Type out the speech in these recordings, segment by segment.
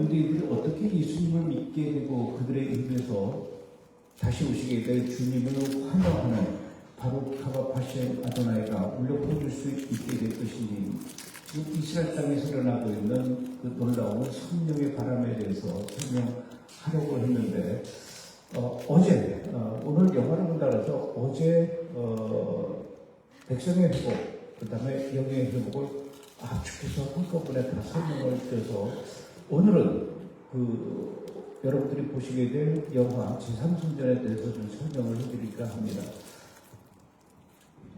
유대인들이 어떻게 예수님을 믿게 되고 그들의 입에서 다시 오시게 될 주님을 환영하는 바룩하바 하셈 아도나이가 울려 퍼질 수 있게 될 것인지, 지금 이스라엘 땅에서 일어나고 있는 그 놀라운 성령의 바람에 대해서 설명하려고 했는데, 어제 오늘 영화를 본다 그래서 어제 백성의 회복, 그 다음에 영의 회복을 압축해서 한꺼번에 다 설명을 드려서, 오늘은 여러분들이 보시게 될 영화 제3성전에 대해서 좀 설명을 해드릴까 합니다.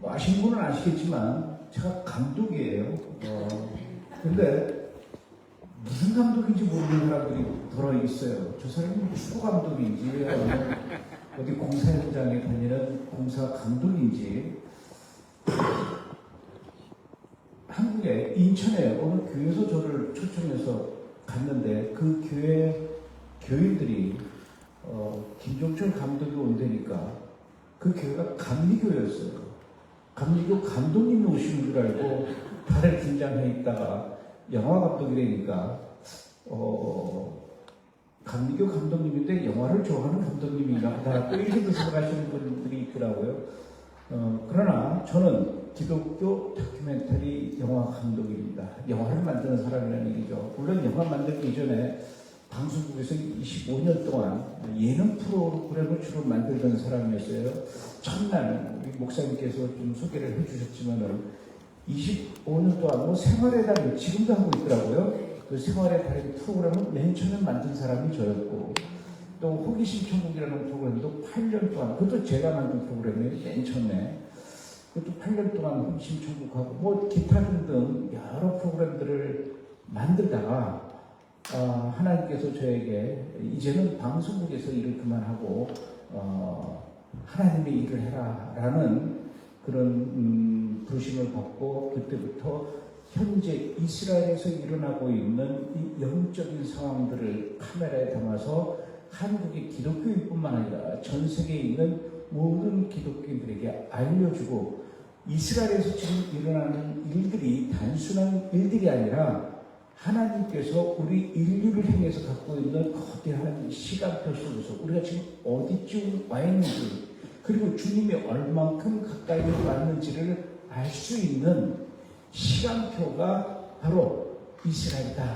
아시는 분은 아시겠지만 제가 감독이에요. 근데 무슨 감독인지 모르는 사람들이 들어있어요. 저 사람이 축구 감독인지 어디 공사 현장에 다니는 공사 감독인지. 한국에 인천에 어느 교회에서 저를 초청해서 갔는데, 그 교회 교인들이 김종철 감독이 온다니까 그 교회가 감리교였어요. 감리교 감독님이 오시는 줄 알고 다들 긴장해 있다가 영화 감독이 되니까 감리교 감독님인데 영화를 좋아하는 감독님인가 보다, 또 이렇게 생각하시는 분들이 있더라고요. 그러나 저는 기독교 다큐멘터리 영화 감독입니다. 영화를 만드는 사람이라는 얘기죠. 물론 영화 만들기 이전에 방송국에서 25년 동안 예능 프로그램을 주로 만들던 사람이었어요. 첫날 우리 목사님께서 좀 소개를 해주셨지만은 25년 동안 생활의 달인, 지금도 하고 있더라고요. 그 생활의 달인 프로그램을 맨 처음에 만든 사람이 저였고, 또 호기심 천국이라는 프로그램도 8년 동안, 그것도 제가 만든 프로그램이에요. 맨 처음에. 그것도 8년 동안 호기심 천국하고 뭐 기타 등등 여러 프로그램들을 만들다가 하나님께서 저에게 이제는 방송국에서 일을 그만하고 하나님의 일을 해라 라는 그런 부르심을 받고, 그때부터 현재 이스라엘에서 일어나고 있는 이 영적인 상황들을 카메라에 담아서 한국의 기독교인 뿐만 아니라 전 세계에 있는 모든 기독교인들에게 알려주고, 이스라엘에서 지금 일어나는 일들이 단순한 일들이 아니라 하나님께서 우리 인류를 향해서 갖고 있는 거대한 시간표 속에서 우리가 지금 어디쯤 와 있는지, 그리고 주님이 얼만큼 가까이 왔는지를 알 수 있는 시간표가 바로 이스라엘이다.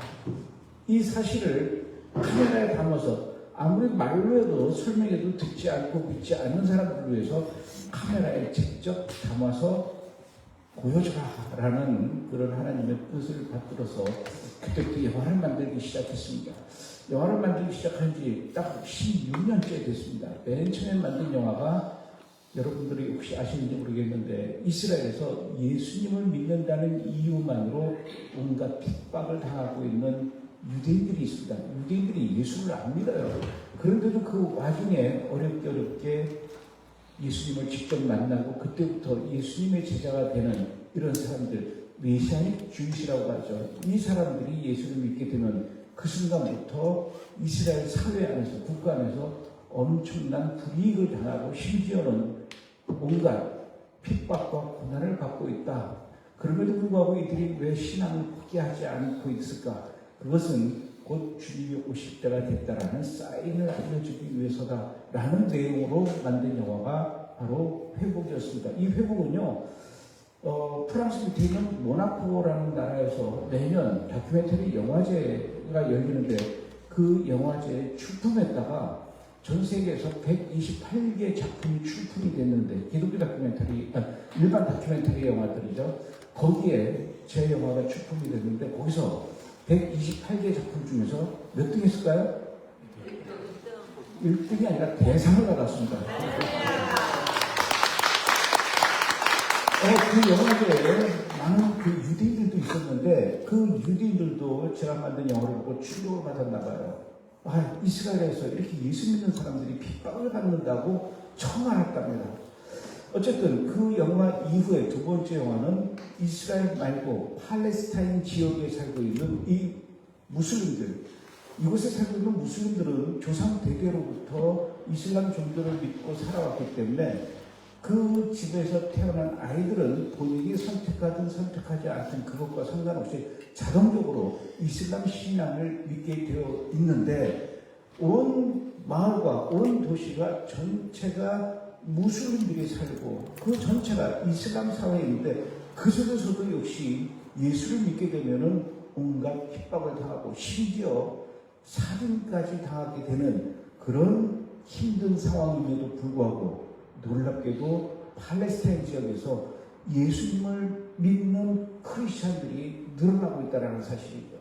이 사실을 카메라에 담아서 아무리 말로 해도 설명해도 듣지 않고 믿지 않는 사람들을 위해서 카메라에 직접 담아서 보여주라 라는 그런 하나님의 뜻을 받들어서 그때부터 영화를 만들기 시작했습니다. 영화를 만들기 시작한 지 딱 16년째 됐습니다. 맨 처음에 만든 영화가 여러분들이 혹시 아시는지 모르겠는데, 이스라엘에서 예수님을 믿는다는 이유만으로 온갖 핍박을 당하고 있는 유대인들이 있습니다. 유대인들이 예수를 안 믿어요. 그런데도 그 와중에 어렵게 예수님을 직접 만나고, 그때부터 예수님의 제자가 되는 이런 사람들, 메시아닉 주이시라고 하죠. 이 사람들이 예수를 믿게 되면 그 순간부터 이스라엘 사회 안에서, 국가 안에서 엄청난 불이익을 당하고 심지어는 온갖 핍박과 고난을 받고 있다. 그럼에도 불구하고 이들이 왜 신앙을 포기하지 않고 있을까? 그것은 곧 주님이 오실 때가 됐다라는 사인을 알려주기 위해서다라는 내용으로 만든 영화가 바로 회복이었습니다. 이 회복은요, 프랑스 밑에 있는 모나코라는 나라에서 매년 다큐멘터리 영화제가 열리는데, 그 영화제에 출품했다가 전 세계에서 128개 작품이 출품이 됐는데, 기독교 다큐멘터리, 일반 다큐멘터리 영화들이죠. 거기에 제 영화가 출품이 됐는데, 거기서 128개 작품 중에서 몇 등 했을까요? 1등이 아니라 대상을 받았습니다. 그 영화제에 많은 그 유대인들도 있었는데, 그 유대인들도 제가 만든 영화를 보고 충격을 받았나 봐요. 이스라엘에서 이렇게 예수 믿는 사람들이 핍박을 받는다고 처음 알았답니다. 어쨌든 그 영화 이후에 두 번째 영화는 이스라엘 말고 팔레스타인 지역에 살고 있는 이 무슬림들, 이곳에 살고 있는 무슬림들은 조상 대대로부터 이슬람 종교를 믿고 살아왔기 때문에 그 그 집에서 태어난 아이들은 본인이 선택하든 선택하지 않든 그것과 상관없이 자동적으로 이슬람 신앙을 믿게 되어 있는데, 온 마을과 온 도시가 전체가 무슬림들이 살고 그 전체가 이슬람 사회인데, 그 속에서도 역시 예수를 믿게 되면은 온갖 핍박을 당하고 심지어 살인까지 당하게 되는 그런 힘든 상황임에도 불구하고, 놀랍게도 팔레스타인 지역에서 예수님을 믿는 크리스찬들이 늘어나고 있다는 사실이죠.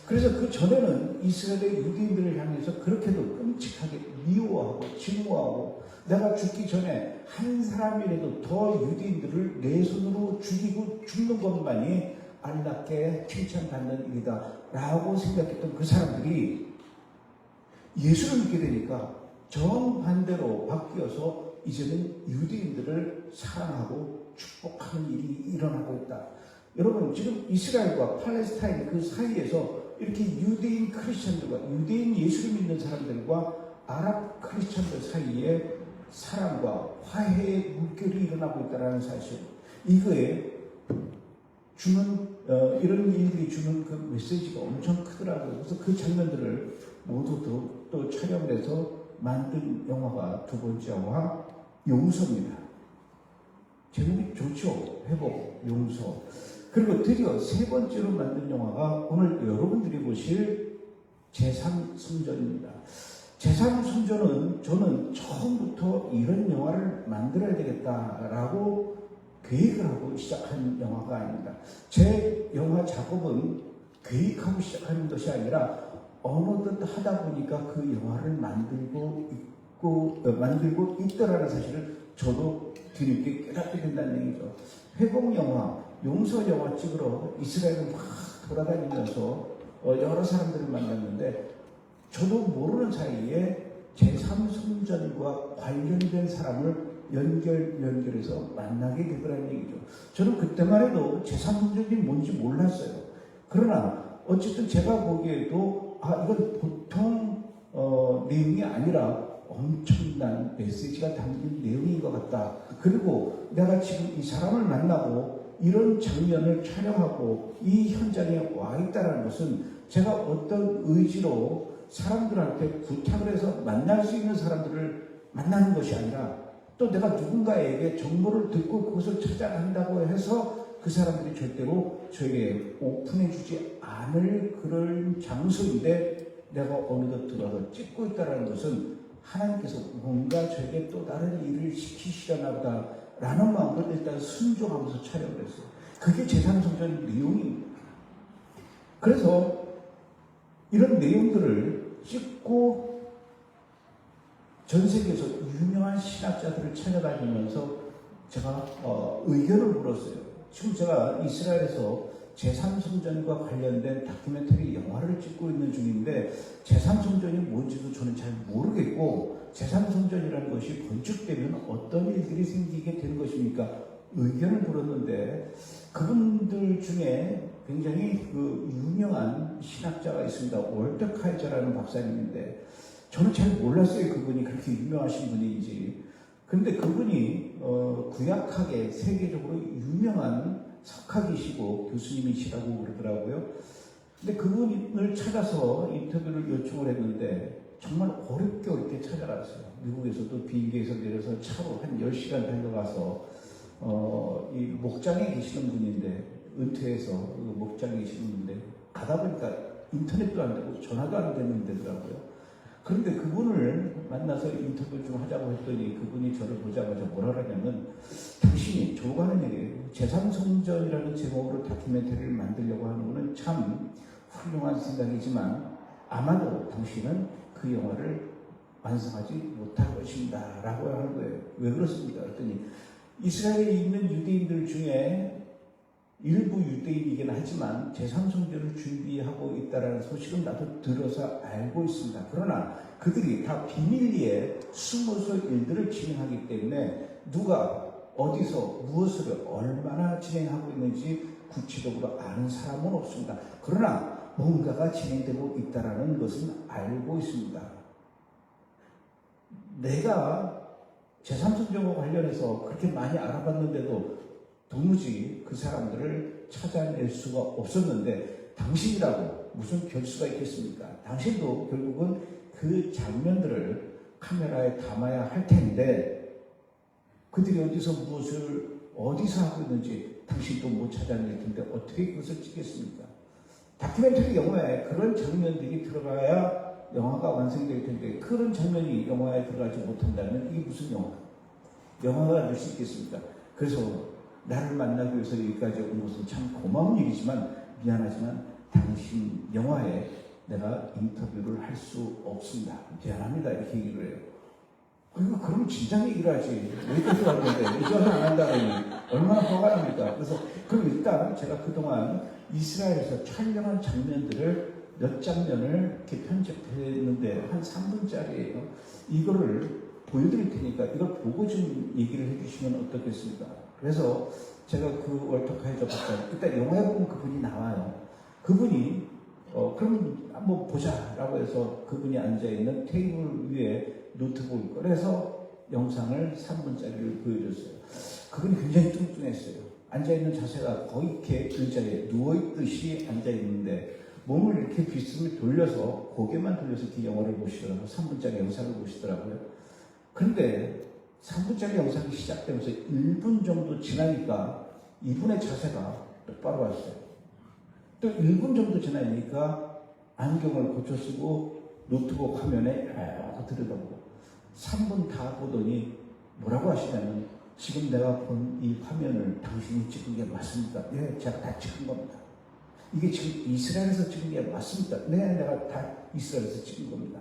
그래서 그 전에는 이스라엘의 유대인들을 향해서 그렇게도 끔찍하게 미워하고 증오하고, 내가 죽기 전에 한 사람이라도 더 유대인들을 내 손으로 죽이고 죽는 것만이 안락게 칭찬받는 일이다 라고 생각했던 그 사람들이 예수를 믿게 되니까 정반대로 바뀌어서 이제는 유대인들을 사랑하고 축복하는 일이 일어나고 있다. 여러분, 지금 이스라엘과 팔레스타인 그 사이에서 이렇게 유대인 크리스천들과 유대인 예수를 믿는 사람들과 아랍 크리스천들 사이에 사랑과 화해의 물결이 일어나고 있다는 사실, 이거에 주는 이런 일들이 주는 그 메시지가 엄청 크더라고요. 그래서 그 장면들을 모두 또 촬영을 해서 만든 영화가 두 번째 영화 용서입니다. 제목이 좋죠. 회복, 용서. 그리고 드디어 세 번째로 만든 영화가 오늘 여러분들이 보실 제3성전입니다. 제3성전은 저는 처음부터 이런 영화를 만들어야 되겠다라고 계획을 하고 시작한 영화가 아닙니다. 제 영화 작업은 계획하고 시작하는 것이 아니라 어느덧 하다 보니까 그 영화를 만들고 있더라는 사실을 저도 뒤늦게 깨닫게 된다는 얘기죠. 회복 영화, 용서 영화 찍으러 이스라엘을 막 돌아다니면서 여러 사람들을 만났는데, 저도 모르는 사이에 제3성전과 관련된 사람을 연결해서 만나게 되더라는 얘기죠. 저는 그때만 해도 제3성전이 뭔지 몰랐어요. 그러나 어쨌든 제가 보기에도 이건 보통 내용이 아니라 엄청난 메시지가 담긴 내용인 것 같다. 그리고 내가 지금 이 사람을 만나고 이런 장면을 촬영하고 이 현장에 와 있다는 것은 제가 어떤 의지로 사람들한테 부탁을 해서 만날 수 있는 사람들을 만나는 것이 아니라, 또 내가 누군가에게 정보를 듣고 그것을 찾아간다고 해서 그 사람들이 절대로 저에게 오픈해 주지 않을 그런 장소인데 내가 어느덧 들어서 찍고 있다는 것은 하나님께서 뭔가 저에게 또 다른 일을 시키시려나 보다라는 마음으로 일단 순종하면서 촬영을 했어요. 그게 제3성전 내용입니다. 그래서 이런 내용들을 찍고 전 세계에서 유명한 신학자들을 찾아다니면서 제가 의견을 물었어요. 지금 제가 이스라엘에서 제3성전과 관련된 다큐멘터리 영화를 찍고 있는 중인데, 제3성전이 뭔지도 저는 잘 모르겠고, 제3성전이라는 것이 건축되면 어떤 일들이 생기게 되는 것입니까? 의견을 물었는데, 그분들 중에 굉장히 그 유명한 신학자가 있습니다. 월터 카이저라는 박사님인데, 저는 잘 몰랐어요. 그분이 그렇게 유명하신 분인지. 근데 그분이 구약학에 세계적으로 유명한 석학이시고 교수님이시라고 그러더라고요. 근데 그분을 찾아서 인터뷰를 요청을 했는데 정말 어렵게 찾아갔어요. 미국에서도 비행기에서 내려서 차로 한 10시간 달려가서 이 목장에 계시는 분인데, 은퇴해서 그 목장에 계시는 분인데, 가다 보니까 인터넷도 안 되고 전화도 안 되는 데더라고요. 그런데 그분을 만나서 인터뷰 좀 하자고 했더니 그분이 저를 보자마자 뭐라 그러냐면, 당신이 조가는 얘기예요. 제3성전이라는 제목으로 다큐멘터리를 만들려고 하는 것은 참 훌륭한 생각이지만 아마도 당신은 그 영화를 완성하지 못할 것입니다 라고 하는 거예요. 왜 그렇습니까? 그랬더니 이스라엘에 있는 유대인들 중에 일부 유대인이긴 하지만 제3성전을 준비하고 있다는 소식은 나도 들어서 알고 있습니다. 그러나 그들이 다 비밀리에 숨어서 일들을 진행하기 때문에 누가 어디서 무엇을 얼마나 진행하고 있는지 구체적으로 아는 사람은 없습니다. 그러나 뭔가가 진행되고 있다는 것은 알고 있습니다. 내가 제3성전과 관련해서 그렇게 많이 알아봤는데도 도무지 그 사람들을 찾아낼 수가 없었는데 당신이라고 무슨 별수가 있겠습니까? 당신도 결국은 그 장면들을 카메라에 담아야 할 텐데 그들이 어디서 무엇을 어디서 하고 있는지 당신도 못 찾아낼 텐데 어떻게 그것을 찍겠습니까? 다큐멘터리 영화에 그런 장면들이 들어가야 영화가 완성될 텐데 그런 장면이 영화에 들어가지 못한다면 이게 무슨 영화가 될 수 있겠습니까? 그래서 나를 만나기 위해서 여기까지 온 것은 참 고마운 일이지만 미안하지만 당신 영화에 내가 인터뷰를 할 수 없습니다. 미안합니다. 이렇게 얘기를 해요. 그럼 진작 얘기를 하지. 왜 이렇게 왔는데 이전은 안 한다더니 얼마나 화가 납니까? 그래서 그럼 일단 제가 그동안 이스라엘에서 촬영한 장면들을 몇 장면을 이렇게 편집했는데 한 3분짜리예요. 이거를 보여드릴 테니까 이걸 보고 좀 얘기를 해주시면 어떻겠습니까? 그래서 제가 그 월터카이저 봤어요. 일단 영화에 보면 그분이 나와요. 그분이 그럼 한번 보자라고 해서 그분이 앉아있는 테이블 위에 노트북을 꺼내서 영상을 3분짜리를 보여줬어요. 그분이 굉장히 뚱뚱했어요. 앉아있는 자세가 거의 이렇게 의자에 누워있듯이 앉아있는데 몸을 이렇게 빗으로 돌려서 고개만 돌려서 이렇게 영화를 보시더라고요. 3분짜리 영상을 보시더라고요. 그런데 3분짜리 영상이 시작되면서 1분 정도 지나니까 이분의 자세가 똑바로 왔어요. 또 1분 정도 지나니까 안경을 고쳐 쓰고 노트북 화면에 들여다보고 3분 다 보더니 뭐라고 하시냐면 지금 내가 본 이 화면을 당신이 찍은 게 맞습니까? 네, 제가 다 찍은 겁니다. 이게 지금 이스라엘에서 찍은 게 맞습니까? 네, 내가 다 이스라엘에서 찍은 겁니다.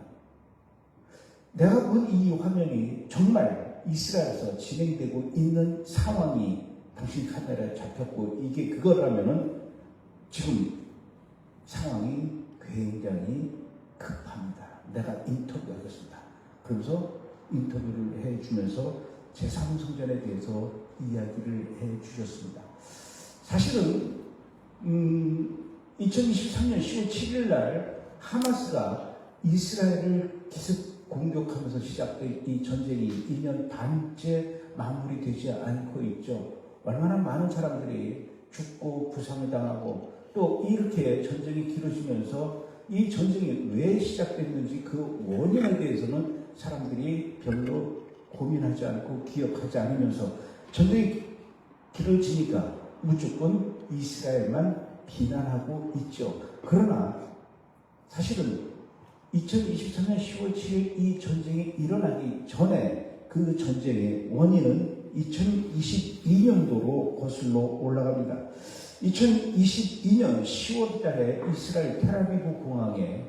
내가 본 이 화면이 정말 이스라엘에서 진행되고 있는 상황이 당신 카메라에 잡혔고 이게 그거라면은 지금 상황이 굉장히 급합니다. 내가 인터뷰하겠습니다. 그러면서 인터뷰를 해주면서 제3성전에 대해서 이야기를 해주셨습니다. 사실은 2023년 10월 7일 날 하마스가 이스라엘을 계속 공격하면서 시작된 이 전쟁이 2년 반째 마무리되지 않고 있죠. 얼마나 많은 사람들이 죽고 부상을 당하고 또 이렇게 전쟁이 길어지면서 이 전쟁이 왜 시작됐는지 그 원인에 대해서는 사람들이 별로 고민하지 않고 기억하지 않으면서 전쟁이 길어지니까 무조건 이스라엘만 비난하고 있죠. 그러나 사실은 2023년 10월 7일 이 전쟁이 일어나기 전에 그 전쟁의 원인은 2022년도로 거슬러 올라갑니다. 2022년 10월 달에 이스라엘 텔아비브 공항에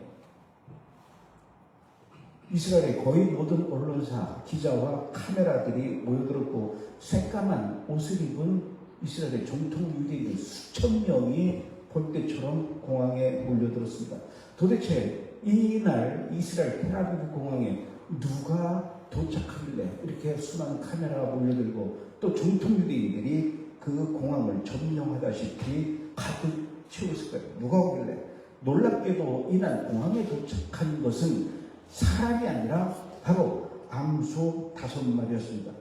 이스라엘의 거의 모든 언론사, 기자와 카메라들이 모여들었고 새까만 옷을 입은 이스라엘의 정통 유대인들 수천 명이 볼때처럼 공항에 몰려들었습니다. 도대체 이날 이스라엘 텔아비브 공항에 누가 도착하길래 이렇게 수많은 카메라가 몰려들고 또 정통 유대인들이 그 공항을 점령하다시피 가득 채웠을 거예요. 누가 오길래? 놀랍게도 이날 공항에 도착한 것은 사람이 아니라 바로 암소 5마리였습니다.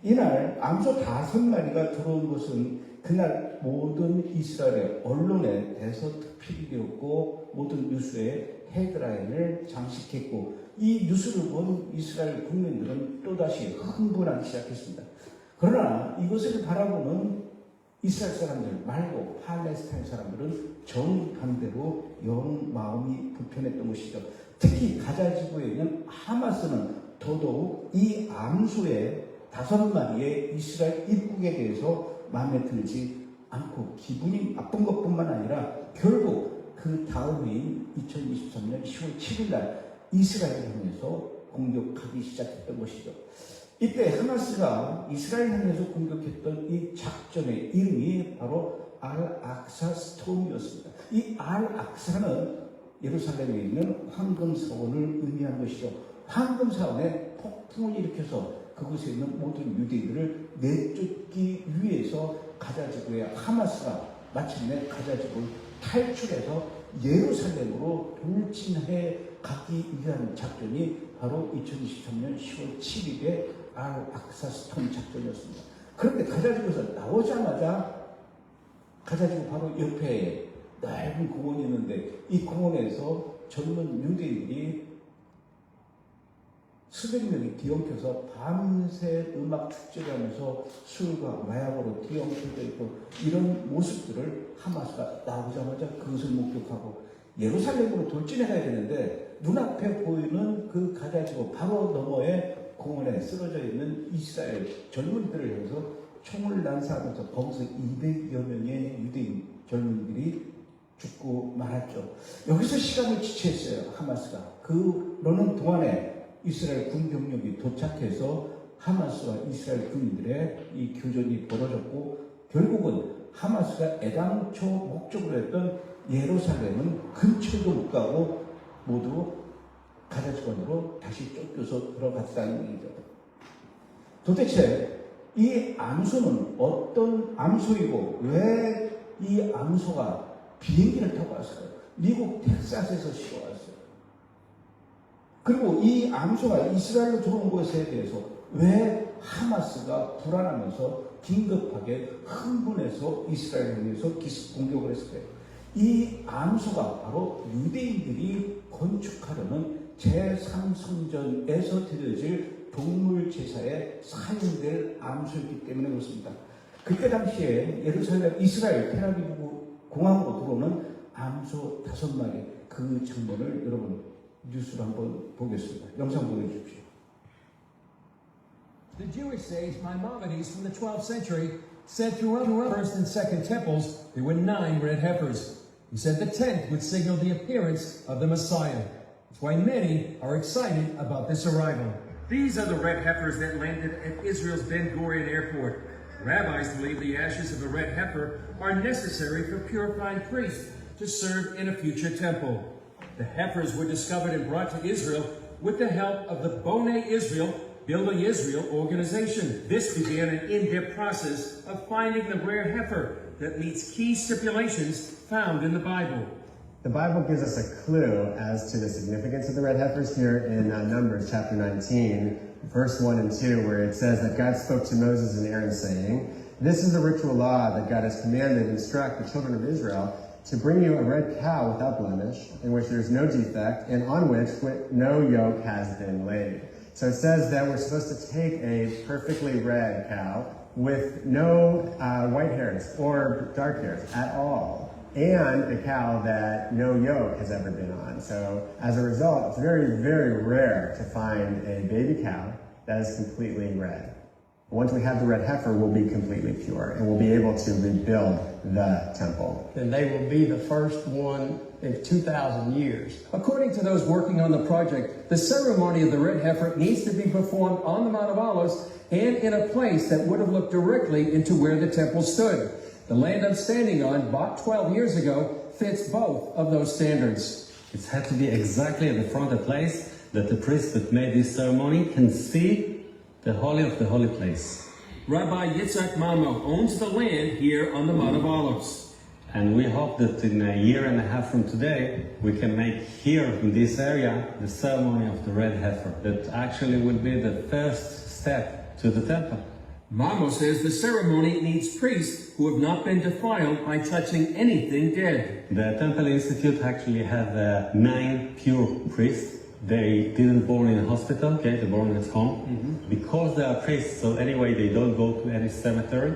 이날 암소 5마리가 들어온 것은 그날 모든 이스라엘의 언론의 대서특필이 되었고 모든 뉴스에 헤드라인을 장식했고 이 뉴스를 본 이스라엘 국민들은 또다시 흥분하기 시작했습니다. 그러나 이것을 바라보는 이스라엘 사람들 말고 팔레스타인 사람들은 정반대로 영 마음이 불편했던 것이죠. 특히 가자 지구에 있는 하마스는 더더욱 이 암소의 5마리의 이스라엘 입국에 대해서 마음에 들지 않고 기분이 나쁜 것뿐만 아니라 결국 그 다음인 2023년 10월 7일 날 이스라엘을 향해서 공격하기 시작했던 것이죠. 이때 하마스가 이스라엘 향해서 공격했던 이 작전의 이름이 바로 알-악사 스톰이었습니다. 이 알-악사는 예루살렘에 있는 황금사원을 의미한 것이죠. 황금사원에 폭풍을 일으켜서 그곳에 있는 모든 유대인들을 내쫓기 위해서 가자지구의 하마스가 마침내 가자지구를 탈출해서 예루살렘으로 돌진해 가기 위한 작전이 바로 2023년 10월 7일에 알-악사 스톤 작전이었습니다. 그런데 가자지구에서 나오자마자 가자지구 바로 옆에 넓은 공원이 있는데 이 공원에서 젊은 유대인들이 수백 명이 뒤엉켜서 밤새 음악 축제를 하면서 술과 마약으로 뒤엉켜져 있고 이런 모습들을 하마스가 나오자마자 그것을 목격하고 예루살렘으로 돌진해 가야 되는데 눈앞에 보이는 그 가자지구 바로 너머에 공원에 쓰러져 있는 이스라엘 젊은이들을 향해서 총을 난사하면서 거기서 200여 명의 유대인 젊은이들이 죽고 말았죠. 여기서 시간을 지체했어요. 하마스가. 그러는 동안에 이스라엘 군 병력이 도착해서 하마스와 이스라엘 군인들의 이 교전이 벌어졌고 결국은 하마스가 애당초 목적으로 했던 예루살렘은 근처도 못 가고 모두 가자지구로 다시 쫓겨서 들어갔다는 얘기죠. 도대체 이 암소는 어떤 암소이고 왜 이 암소가 비행기를 타고 왔어요? 미국 텍사스에서 실어왔어요. 그리고 이 암소가 이스라엘로 들어온 것에 대해서 왜 하마스가 불안하면서 긴급하게 흥분해서 이스라엘에 대해서 기습 공격을 했을까요? 이 암소가 바로 유대인들이 건축하려는 제3성전에서 드려질 동물 제사에 사용될 암소였기 때문에 그렇습니다. 그때 당시에 예루살렘, 이스라엘, 텔아비브 공항으로 들어오는 암소 5마리 그 장면을 여러분 뉴스로 한번 보겠습니다. 영상 보여주십시오. The Jewish sage Maimonides from the 12th century said throughout the first and second temples there were 9 red heifers. He said the 10th would signal the appearance of the Messiah. That's why many are excited about this arrival. These are the red heifers that landed at Israel's Ben Gurion Airport. Rabbis believe the ashes of the red heifer are necessary for purifying priests to serve in a future temple. The heifers were discovered and brought to Israel with the help of the Bonei Israel, Building Israel organization. This began an in-depth process of finding the rare heifer that meets key stipulations found in the Bible. The Bible gives us a clue as to the significance of the red heifers here in Numbers chapter 19, verse 1 and 2, where it says that God spoke to Moses and Aaron saying, "This is the ritual law that God has commanded, instruct the children of Israel to bring you a red cow without blemish, in which there is no defect, and on which no yoke has been laid." So it says that we're supposed to take a perfectly red cow with no white hairs or dark hairs at all, and a cow that no yoke has ever been on. So as a result, it's very, very rare to find a baby cow that is completely red. Once we have the red heifer, we'll be completely pure, and we'll be able to rebuild the temple. And they will be the first one in 2,000 years. According to those working on the project, the ceremony of the red heifer needs to be performed on the Mount of Olives and in a place that would have looked directly into where the temple stood. The land I'm standing on, bought 12 years ago, fits both of those standards. It had to be exactly at the front of the place that the priest that made this ceremony can see the holy of the holy place. Rabbi Yitzhak Mamo owns the land here on the Mount of Olives. And we hope that in a year and a half from today, we can make here in this area the ceremony of the red heifer. That actually will be the first step to the temple. Mamo says the ceremony needs priests who have not been defiled by touching anything dead. The Temple Institute actually have 9 pure priests. They didn't born in a hospital, okay, they born at home. Because they are priests, so anyway, they don't go to any cemetery.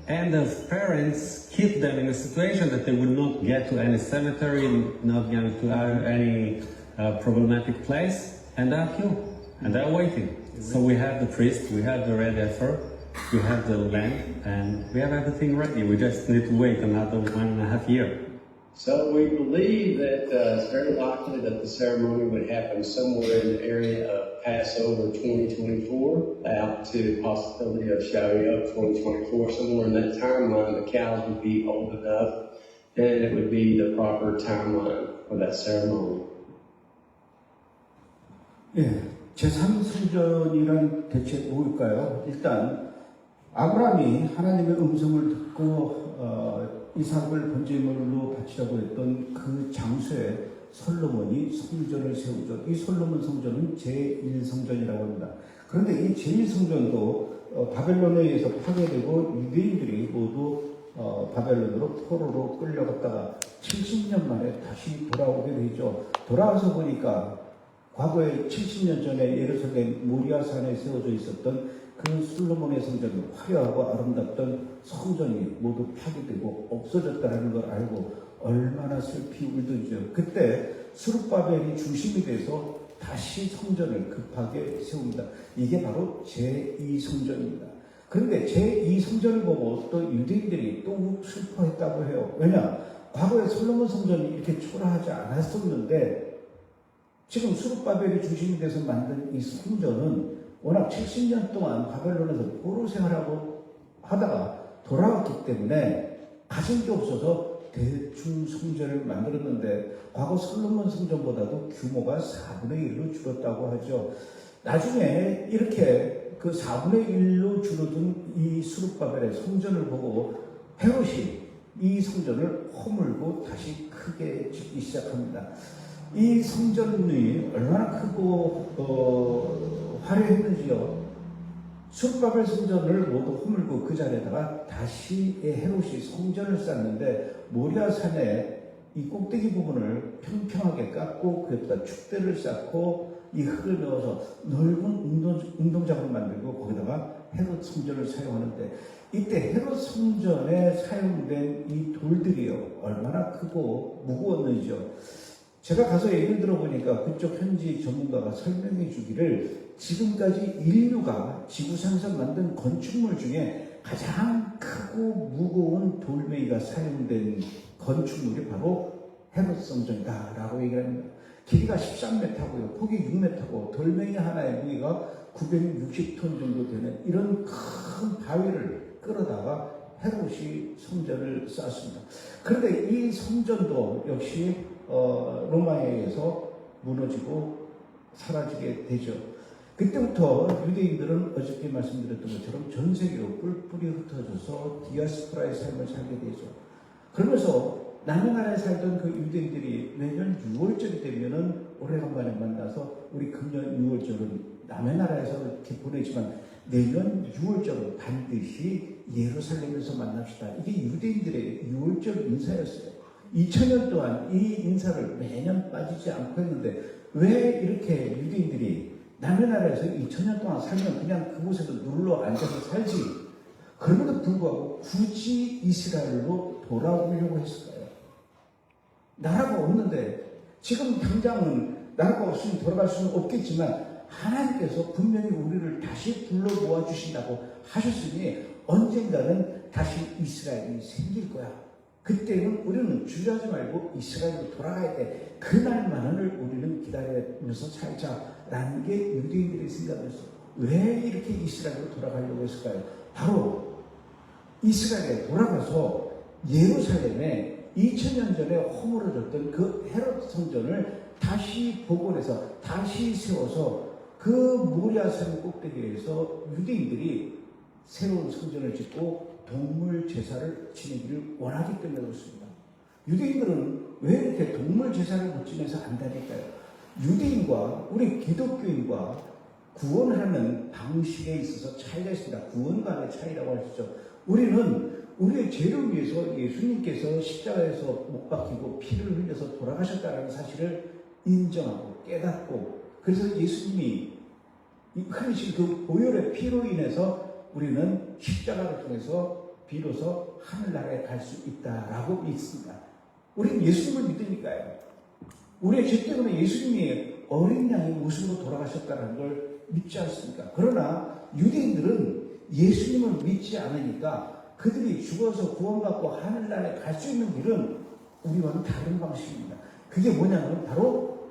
And the parents keep them in a situation that they will not get to any cemetery, not going to any problematic place, and they're pure, and they're waiting. So we have the priest, we have the red heifer, we have the land, and we have everything ready. We just need to wait another 1.5 years. So we believe that it's very likely that the ceremony would happen somewhere in the area of Passover 2024 out to possibility of Shavuot 2024. Somewhere in that timeline, the cows would be old enough and it would be the proper timeline for that ceremony. 예, 제3성전이란 대체 뭘까요? 일단 아브라함이 하나님의 음성을 듣고 이삭을 번제물로 바치라고 했던 그 장소에 솔로몬이 성전을 세우죠. 이 솔로몬 성전은 제1성전이라고 합니다. 그런데 이 제1성전도 바벨론에 의해서 파괴되고 유대인들이 모두 바벨론으로 포로로 끌려갔다가 70년 만에 다시 돌아오게 되죠. 돌아와서 보니까 과거에 70년 전에 예루살렘 모리아산에 세워져 있었던 그 솔로몬의 성전, 화려하고 아름답던 성전이 모두 파괴되고 없어졌다는 걸 알고 얼마나 슬피 울던지요. 그때 스룹바벨이 중심이 돼서 다시 성전을 급하게 세웁니다. 이게 바로 제2성전입니다. 그런데 제2성전을 보고 또 유대인들이 또 슬퍼했다고 해요. 왜냐? 과거에 솔로몬 성전이 이렇게 초라하지 않았었는데 지금 스룹바벨이 중심이 돼서 만든 이 성전은 워낙 70년 동안 바벨론에서 포로 생활하고 하다가 돌아왔기 때문에 가진 게 없어서 대충 성전을 만들었는데 과거 솔로몬 성전보다도 규모가 4분의 1로 줄었다고 하죠. 나중에 이렇게 그 4분의 1로 줄어든 이 스룹바벨의 성전을 보고 헤롯이 이 성전을 허물고 다시 크게 짓기 시작합니다. 이 성전이 얼마나 크고 화려했는지요. 스룹바벨 성전을 모두 허물고 그 자리에다가 다시 헤롯이 성전을 쌓는데 모리아산에 이 꼭대기 부분을 평평하게 깎고 그에다 축대를 쌓고 이 흙을 넣어서 넓은 운동장을 만들고 거기다가 헤롯 성전을 사용하는데 이때 헤롯 성전에 사용된 이 돌들이요 얼마나 크고 무거웠는지요. 제가 가서 얘기를 들어보니까 그쪽 현지 전문가가 설명해 주기를 지금까지 인류가 지구상에서 만든 건축물 중에 가장 크고 무거운 돌멩이가 사용된 건축물이 바로 헤롯 성전이다라고 얘기를 합니다. 길이가 13m고요. 폭이 6m고 돌멩이 하나의 무게가 960톤 정도 되는 이런 큰 바위를 끌어다가 헤롯이 성전을 쌓았습니다. 그런데 이 성전도 역시 로마에 의해서 무너지고 사라지게 되죠. 그때부터 유대인들은 어저께 말씀드렸던 것처럼 전 세계로 뿔뿔이 흩어져서 디아스포라의 삶을 살게 되죠. 그러면서 남의 나라에 살던 그 유대인들이 매년 6월절이 되면은 오래간만에 만나서 우리 금년 6월절은 남의 나라에서 이렇게 보내지만 내년 6월절은 반드시 예루살렘에서 만납시다. 이게 유대인들의 6월절 인사였어요. 2000년 동안 이 인사를 매년 빠지지 않고 했는데 왜 이렇게 유대인들이 남의 나라에서 2000년 동안 살면 그냥 그곳에서 눌러 앉아서 살지 그럼에도 불구하고 굳이 이스라엘로 돌아오려고 했을까요? 나라가 없는데 지금 당장은 나라가 없으면 돌아갈 수는 없겠지만 하나님께서 분명히 우리를 다시 불러 모아 주신다고 하셨으니 언젠가는 다시 이스라엘이 생길 거야. 그때는 우리는 주저하지 말고 이스라엘로 돌아가야 돼. 그날만을 우리는 기다리면서 살자라는 게 유대인들의 생각이었어요. 왜 이렇게 이스라엘로 돌아가려고 했을까요? 바로 이스라엘에 돌아가서 예루살렘에 2000년 전에 허물어졌던 그 헤롯 성전을 다시 복원해서 다시 세워서 그 모리아산 꼭대기에서 유대인들이 새로운 성전을 짓고 동물 제사를 지내기를 원하기 때문에 그렇습니다. 유대인들은 왜 이렇게 동물 제사를 못 지내서 안다니까요? 유대인과 우리 기독교인과 구원하는 방식에 있어서 차이가 있습니다. 구원 간의 차이라고 할 수 있죠. 우리는 우리의 죄를 위해서 예수님께서 십자가에서 못 박히고 피를 흘려서 돌아가셨다는 사실을 인정하고 깨닫고 그래서 예수님이 흘리신 그 보혈의 피로 인해서 우리는 십자가를 통해서 비로소 하늘나라에 갈 수 있다라고 믿습니다. 우리는 예수님을 믿으니까요. 우리의 죄 때문에 예수님이 어린 양의 모습으로 돌아가셨다는 걸 믿지 않습니까? 그러나 유대인들은 예수님을 믿지 않으니까 그들이 죽어서 구원받고 하늘나라에 갈 수 있는 길은 우리와는 다른 방식입니다. 그게 뭐냐면 바로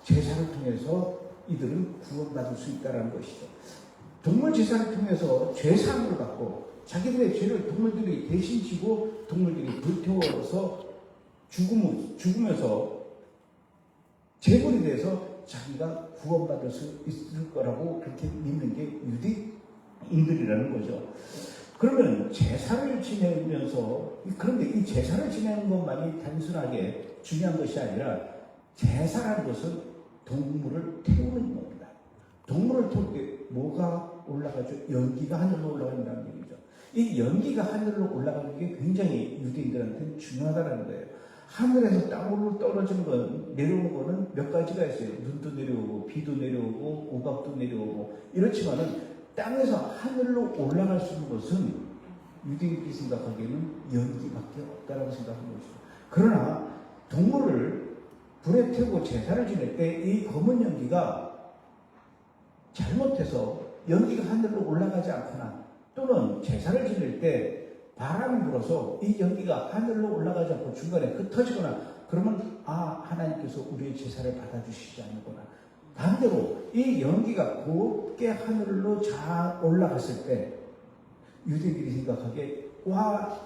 제사를 통해서 이들은 구원받을 수 있다는 것이죠. 동물 제사를 통해서 죄사함을 받고 자기들의 죄를 동물들이 대신 지고 동물들이 불태워서 죽으면서 제물이 돼서 자기가 구원받을 수 있을 거라고 그렇게 믿는 게 유대인들이라는 거죠. 그러면 제사를 지내면서 그런데 이 제사를 지내는 것만이 단순하게 중요한 것이 아니라 제사라는 것은 동물을 태우는 겁니다. 동물을 태울 때 뭐가 올라가죠? 연기가 하늘로 올라간다는 얘기죠. 이 연기가 하늘로 올라가는 게 굉장히 유대인들한테는 중요하다는 거예요. 하늘에서 땅으로 떨어지는 건, 내려오는 거는 몇 가지가 있어요. 눈도 내려오고, 비도 내려오고, 오각도 내려오고, 이렇지만은 땅에서 하늘로 올라갈 수 있는 것은 유대인들이 생각하기에는 연기밖에 없다라고 생각하는 것이죠. 그러나 동물을 불에 태우고 제사를 지낼 때 이 검은 연기가 잘못해서 연기가 하늘로 올라가지 않거나 또는 제사를 지낼 때 바람이 불어서 이 연기가 하늘로 올라가지 않고 중간에 흩어지거나 그러면 하나님께서 우리의 제사를 받아주시지 않는구나. 반대로 이 연기가 곱게 하늘로 잘 올라갔을 때 유대인들이 생각하기에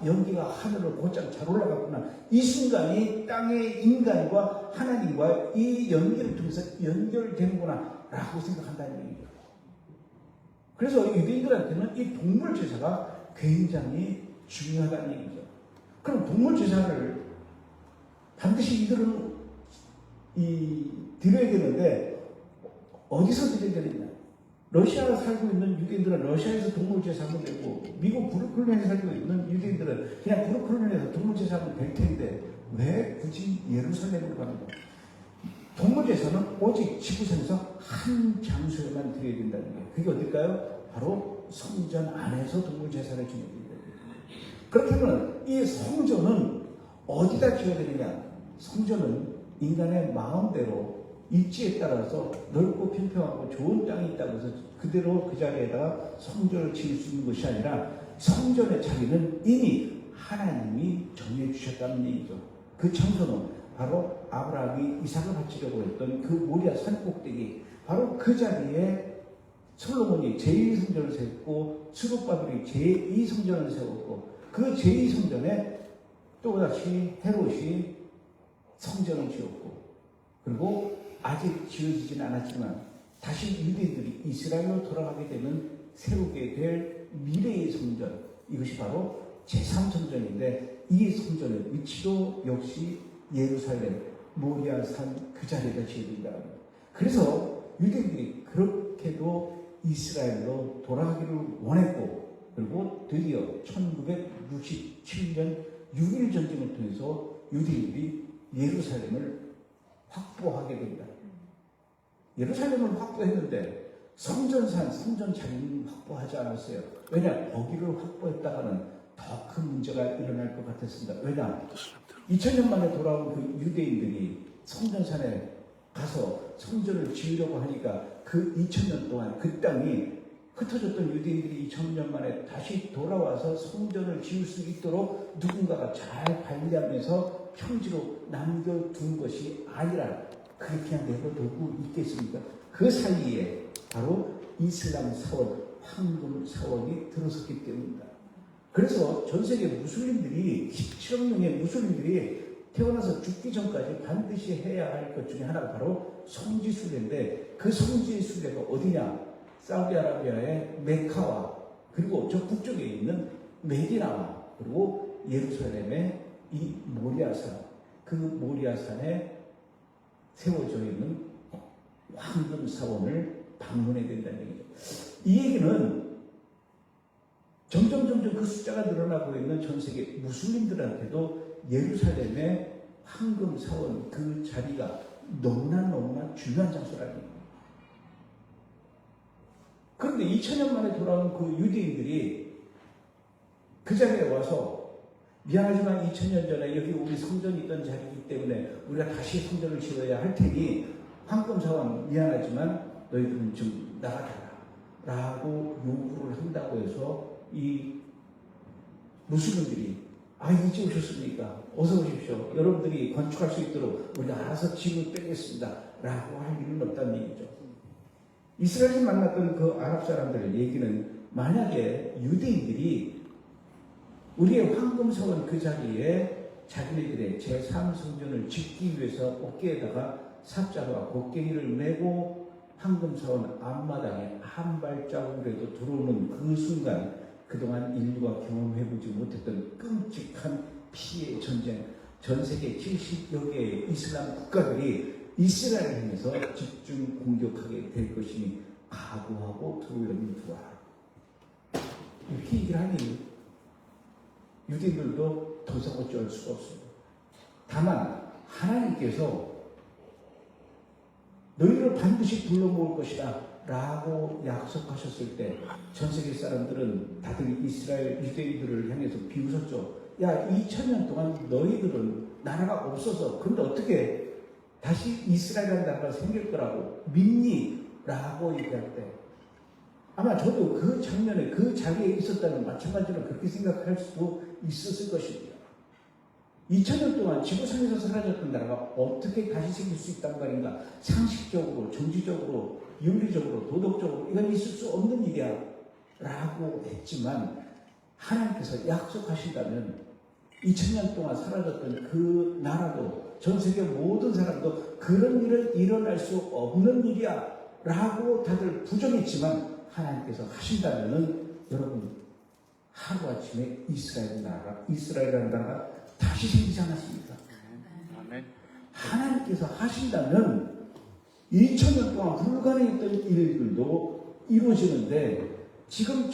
연기가 하늘로 곧장 잘 올라갔구나. 이 순간이 땅의 인간과 하나님과 이 연기를 통해서 연결되는구나 라고 생각한다는 얘기죠. 그래서 유대인들한테는 이 동물 제사가 굉장히 중요하다는 얘기죠. 그럼 동물 제사를 반드시 이들은 드려야 되는데 어디서 드려야 되느냐? 러시아에 살고 있는 유대인들은 러시아에서 동물 제사하면 되고 미국 브루클린에 살고 있는 유대인들은 그냥 브루클린에서 동물 제사하면 될 텐데 왜 굳이 예루살렘으로 가는가? 동물 제사는 오직 지구상에서 한 장소에만 드려야 된다는 거예요. 그게 어딜까요? 바로 성전 안에서 동물 제사를 지내야 된다. 그렇다면 이 성전은 어디다 지어야 되느냐? 성전은 인간의 마음대로 입지에 따라서 넓고 평평하고 좋은 땅이 있다고 해서 그대로 그 자리에다가 성전을 지을 수 있는 것이 아니라 성전의 자리는 이미 하나님이 정해주셨다는 얘기죠. 그 장소는 바로 아브라함이 이삭을 바치려고 했던 그 모리아 산 꼭대기, 바로 그 자리에 솔로몬이 제1성전을 세웠고 스룹바벨이 제2성전을 세웠고 그 제2성전에 또다시 헤롯이 성전을 지었고 그리고 아직 지어지지는 않았지만 다시 유대인들이 이스라엘로 돌아가게 되면 세우게 될 미래의 성전, 이것이 바로 제3성전인데 이 성전의 위치도 역시 예루살렘 모리아산 그 자리에다 지어야 된다. 그래서 유대인들이 그렇게도 이스라엘로 돌아가기를 원했고 그리고 드디어 1967년 6.1 전쟁을 통해서 유대인들이 예루살렘을 확보하게 됩니다. 예루살렘을 확보했는데 성전산, 성전 자리는 확보하지 않았어요. 왜냐? 거기를 확보했다가는 더 큰 문제가 일어날 것 같았습니다. 왜냐? 2000년 만에 돌아온 그 유대인들이 성전산에 가서 성전을 지으려고 하니까 그 2000년 동안 그 땅이 흩어졌던 유대인들이 2000년 만에 다시 돌아와서 성전을 지을 수 있도록 누군가가 잘 관리하면서 평지로 남겨둔 것이 아니라 그렇게 그냥 내버려두고 있겠습니까? 그 사이에 바로 이슬람 사원, 황금 사원이 들어섰기 때문입니다. 그래서 전 세계 무슬림들이 17억 명의 무슬림들이 태어나서 죽기 전까지 반드시 해야 할 것 중에 하나가 바로 성지순례인데 그 성지순례가 어디냐? 사우디아라비아의 메카와 그리고 저 북쪽에 있는 메디나와 그리고 예루살렘의 이 모리아산, 그 모리아산에 세워져 있는 황금 사원을 방문해야 된다는 얘기죠. 이 얘기는 점점 그 숫자가 늘어나고 있는 전 세계 무슬림들한테도 예루살렘의 황금 사원 그 자리가 너무나 중요한 장소라는 얘기예요. 그런데 2000년 만에 돌아온 그 유대인들이 그 자리에 와서 미안하지만 2000년 전에 여기 우리 성전이 있던 자리이기 때문에 우리가 다시 성전을 지어야 할 테니 황금사원 미안하지만 너희들은 좀 나가라 라고 요구를 한다고 해서 이 무슬림들이 이제 오셨습니까? 어서 오십시오. 여러분들이 건축할 수 있도록 우리가 알아서 짐을 빼겠습니다 라고 할 일은 없다는 얘기죠. 이스라엘에서 만났던 그 아랍 사람들의 얘기는 만약에 유대인들이 우리의 황금사원 그 자리에 자기네들의 제3성전을 짓기 위해서 어깨에다가 삽자루와 곡괭이를 메고 황금사원 앞마당에 한 발자국이라도 들어오는 그 순간 그동안 인류가 경험해보지 못했던 끔찍한 피해 전쟁, 전 세계 70여 개의 이슬람 국가들이 이스라엘을 향해서 집중 공격하게 될 것이니 각오하고 두려움이 두어라. 이렇게 얘기를 하니 유대인들도 더 이상 어쩔 수가 없습니다. 다만 하나님께서 너희를 반드시 불러 모을 것이다 라고 약속하셨을 때 전 세계 사람들은 다들 이스라엘 유대인들을 향해서 비웃었죠. 야, 2000년 동안 너희들은 나라가 없어서 그런데 어떻게 다시 이스라엘이라는 나라가 생길 거라고 믿니? 라고 얘기할 때 아마 저도 그 장면에 그 자리에 있었다면 마찬가지로 그렇게 생각할 수도 있었을 것입니다. 2000년 동안 지구상에서 사라졌던 나라가 어떻게 다시 생길 수 있단 말인가? 상식적으로, 정치적으로, 윤리적으로, 도덕적으로 이건 있을 수 없는 일이야 라고 했지만 하나님께서 약속하신다면 2000년 동안 사라졌던 그 나라도 전 세계 모든 사람도 그런 일은 일어날 수 없는 일이야 라고 다들 부정했지만 하나님께서 하신다면은 여러분 하루아침에 이스라엘이라는 나라가 다시 생기지 않았습니까? 하나님께서 하신다면 2000년 동안 불가능했던 일들도 이루어지는데 지금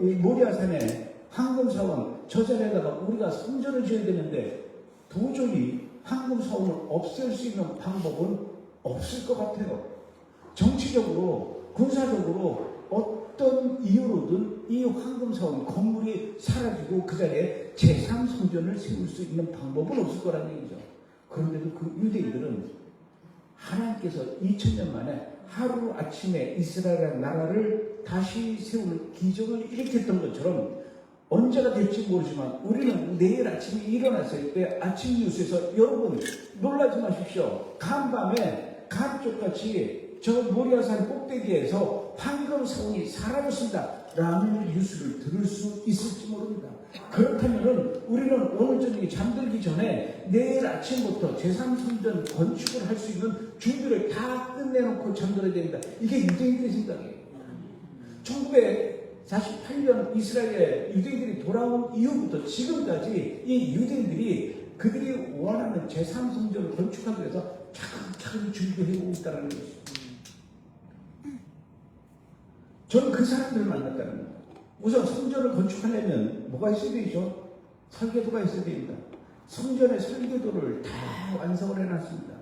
이 모리아산에 황금사원 저 자리에다가 우리가 성전을 지어야 되는데 도저히 황금사원을 없앨 수 있는 방법은 없을 것 같아요. 정치적으로 군사적으로 어떤 이유로든 이 황금사원 건물이 사라지고 그 자리에 제3성전을 세울 수 있는 방법은 없을 거라는 얘기죠. 그런데도 그 유대인들은 하나님께서 2000년 만에 하루아침에 이스라엘 나라를 다시 세울 기적을 일으켰던 것처럼 언제가 될지 모르지만 우리는 내일 아침에 일어났을 때 아침 뉴스에서 여러분 놀라지 마십시오. 간밤에 감쪽같이 저 모리아산 꼭대기에서 황금사원이 사라졌습니다 라는 뉴스를 들을 수 있을지 모릅니다. 그렇다면 우리는 오늘 저녁에 잠들기 전에 내일 아침부터 제3성전 건축을 할 수 있는 준비를 다 끝내놓고 잠들어야 됩니다. 이게 유대인들의 생각이에요. 1948년 이스라엘에 유대인들이 돌아온 이후부터 지금까지 이 유대인들이 그들이 원하는 제3성전을 건축하기 위해서 차근차근 준비해오고 있다는 것입니다. 저는 그 사람들을 만났다는 겁니다. 우선 성전을 건축하려면 뭐가 있어야 되죠? 설계도가 있어야 됩니다. 성전의 설계도를 다 완성을 해놨습니다.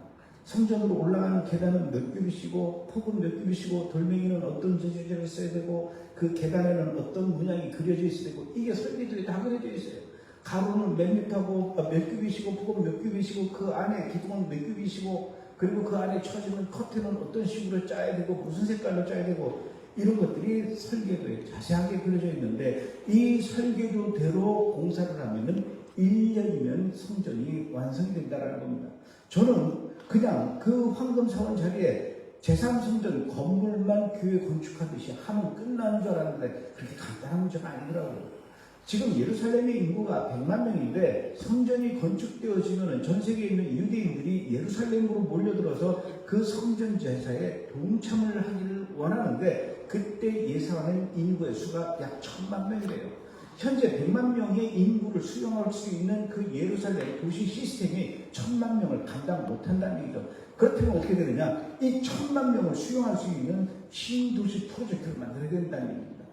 성전으로 올라가는 계단은 몇 규빗이고 폭은 몇 규빗이고 돌멩이는 어떤 재질을 써야 되고 그 계단에는 어떤 문양이 그려져 있어야 되고 이게 설계도에 다 그려져 있어요. 가로는 몇 미터고 몇 규빗이고 폭은 몇 규빗이고 그 안에 기둥은 몇 규빗이고 그리고 그 안에 쳐지는 커튼은 어떤 식으로 짜야 되고 무슨 색깔로 짜야 되고 이런 것들이 설계도에 자세하게 그려져 있는데 이 설계도대로 공사를 하면은 1년이면 성전이 완성이 된다는 겁니다. 저는 그냥 그 황금사원 자리에 제3성전 건물만 교회 건축하듯이 하면 끝나는 줄 알았는데 그렇게 간단한 문제가 아니더라고요. 지금 예루살렘의 인구가 100만 명인데 성전이 건축되어지면 전 세계에 있는 유대인들이 예루살렘으로 몰려들어서 그 성전 제사에 동참을 하기를 원하는데 그때 예상하는 인구의 수가 약 1000만 명이래요. 현재 100만 명의 인구를 수용할 수 있는 그 예루살렘 도시 시스템이 1000만 명을 감당 못한다는 얘기죠. 그렇다면 어떻게 되느냐? 이 1000만 명을 수용할 수 있는 신도시 프로젝트를 만들어야 된다는 얘기입니다.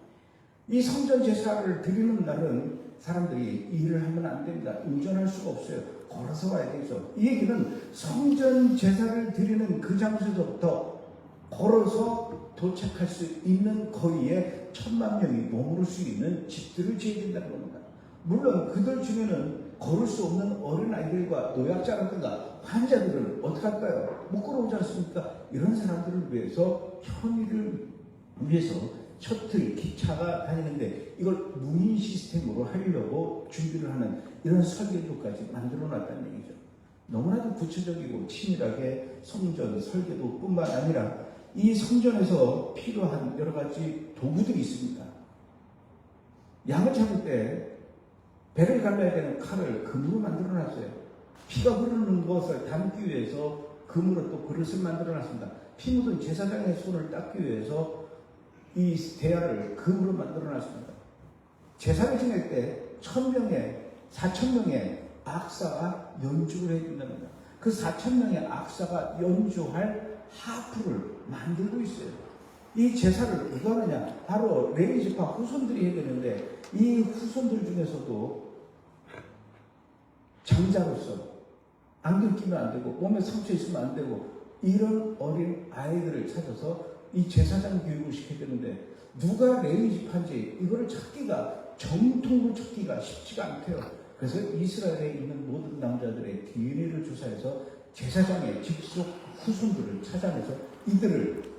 이 성전 제사를 드리는 날은 사람들이 일을 하면 안 됩니다. 운전할 수가 없어요. 걸어서 와야 되죠. 이 얘기는 성전 제사를 드리는 그 장소에서부터 걸어서 도착할 수 있는 거리에 1000만 명이 머무를 수 있는 집들을 지어야 된다는 겁니다. 물론 그들 중에는 걸을 수 없는 어린아이들과 노약자라든가 환자들은 어떻게 할까요? 못 걸어오지 않습니까? 이런 사람들을 위해서 편의를 위해서 셔틀, 기차가 다니는데 이걸 무인 시스템으로 하려고 준비를 하는 이런 설계도까지 만들어 놨다는 얘기죠. 너무나도 구체적이고 치밀하게 성전 설계도뿐만 아니라 이 성전에서 필요한 여러 가지 도구들이 있습니다. 양을 잡을 때 배를 갈라야 되는 칼을 금으로 만들어 놨어요. 피가 흐르는 것을 담기 위해서 금으로 또 그릇을 만들어 놨습니다. 피 묻은 제사장의 손을 닦기 위해서 이 대야를 금으로 만들어 놨습니다. 제사를 지낼 때 1000명의 4000명의 악사가 연주를 해준답니다. 그 4,000명의 악사가 연주할 하프를 만들고 있어요. 이 제사를 누가 하느냐? 바로 레위 지파 후손들이 해야 되는데, 이 후손들 중에서도 장자로서 안경 끼면 안 되고 몸에 상처 있으면 안 되고 이런 어린 아이들을 찾아서 이 제사장 교육을 시켜야 되는데, 누가 레위 지파인지 이거를 찾기가, 정통으로 찾기가 쉽지가 않대요. 그래서 이스라엘에 있는 모든 남자들의 DNA를 조사해서 제사장의 직속 후손들을 찾아내서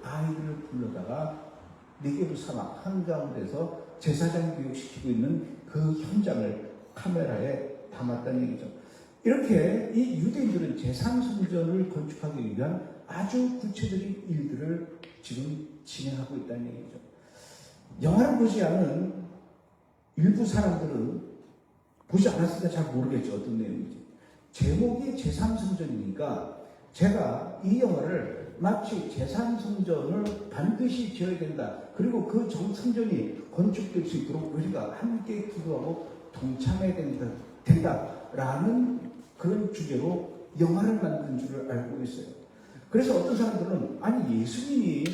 아이들을 불러다가 네게브 사막 한가운데서 제사장 교육시키고 있는 그 현장을 카메라에 담았다는 얘기죠. 이렇게 이 유대인들은 제3성전을 건축하기 위한 아주 구체적인 일들을 지금 진행하고 있다는 얘기죠. 영화를 보지 않은 일부 사람들은, 보지 않았으니까 잘 모르겠죠, 어떤 내용인지. 제목이 제3성전이니까 제가 이 영화를 마치 제3성전을 반드시 지어야 된다, 그리고 그 성전이 건축될 수 있도록 우리가 함께 기도하고 동참해야 된다라는 그런 주제로 영화를 만든 줄을 알고 있어요. 그래서 어떤 사람들은, 아니 예수님이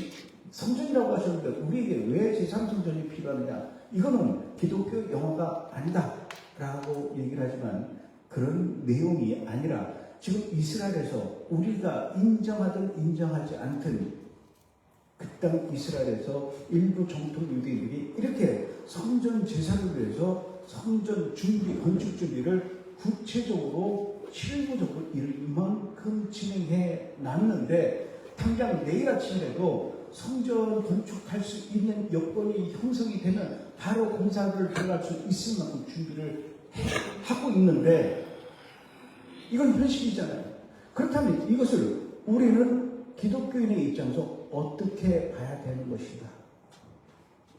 성전이라고 하셨는데 우리에게 왜 제3성전이 필요하느냐, 이거는 기독교 영화가 아니다 라고 얘기를 하지만, 그런 내용이 아니라 지금 이스라엘에서 우리가 인정하든 인정하지 않든 그 땅 이스라엘에서 일부 정통 유대인들이 이렇게 성전 제사를 위해서 성전 준비, 건축 준비를 구체적으로 실무적으로 이만큼 진행해 놨는데, 당장 내일 아침에도 성전 건축할 수 있는 여건이 형성이 되면 바로 공사를 들어갈 수 있을 만큼 준비를 하고 있는데, 이건 현실이잖아요. 그렇다면 이것을 우리는 기독교인의 입장에서 어떻게 봐야 되는 것인가?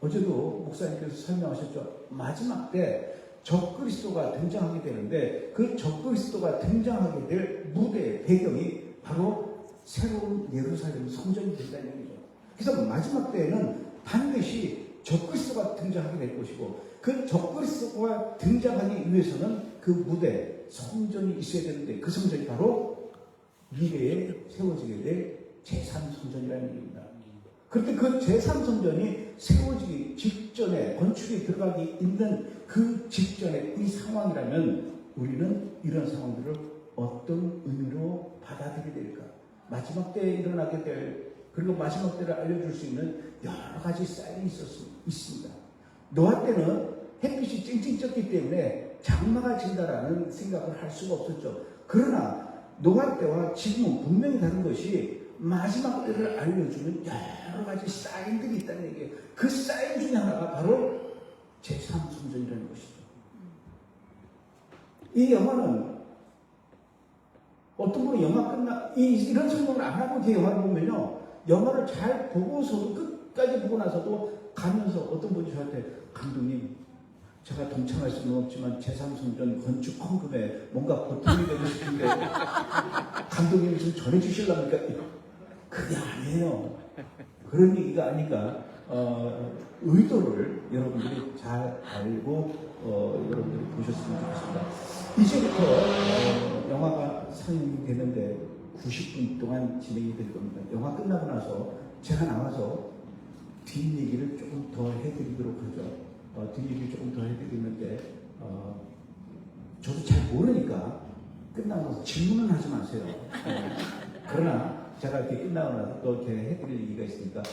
어제도 목사님께서 설명하셨죠. 마지막 때 적그리스도가 등장하게 되는데, 그 적그리스도가 등장하게 될 무대의 배경이 바로 새로운 예루살렘 성전이 된다는 얘기죠. 그래서 마지막 때에는 반드시 적그리스도가 등장하게 될 것이고, 그 적그리스도가 등장하기 위해서는 그 무대, 성전이 있어야 되는데, 그 성전이 바로 미래에 세워지게 될 제3성전이라는 얘기입니다. 그런데 그 제3성전이 세워지기 직전에, 건축에 들어가기 있는 그 직전에 이 상황이라면 우리는 이런 상황들을 어떤 의미로 받아들여야 될까? 마지막 때에 일어나게 될, 그리고 마지막 때를 알려줄 수 있는 여러 가지 사인이 있습니다. 노아 때는 햇빛이 찡찡 쪘기 때문에 장마가 진다라는 생각을 할 수가 없었죠. 그러나 노아 때와 지금은 분명히 다른 것이, 마지막 때를 알려주는 여러 가지 사인들이 있다는 얘기예요. 그 사인 중에 하나가 바로 제3성전이라는 것이죠. 이 영화는 어떤 분은 영화 이런 설명을 안 하고 그 영화를 보면요, 영화를 잘 보고서도, 끝까지 보고 나서도 가면서 어떤 분이 저한테, 감독님, 제가 동참할 수는 없지만 제3성전 건축 헌금에 뭔가 보탬이 되고 싶은데 감독님이 좀 전해주시려니까, 그게 아니에요. 그런 얘기가 아니까 의도를 여러분들이 잘 알고 여러분들이 보셨으면 좋겠습니다. 이제부터 영화가 상영이 되는데 90분 동안 진행이 될 겁니다. 영화 끝나고 나서 제가 나와서 뒷얘기를 조금 더 해드리도록 하죠. 뒷얘기를 조금 더 해드리는데, 저도 잘 모르니까 끝나고 나서 질문은 하지 마세요. 그러나 제가 이렇게 끝나고 나서 또 이렇게 해드릴 얘기가 있으니까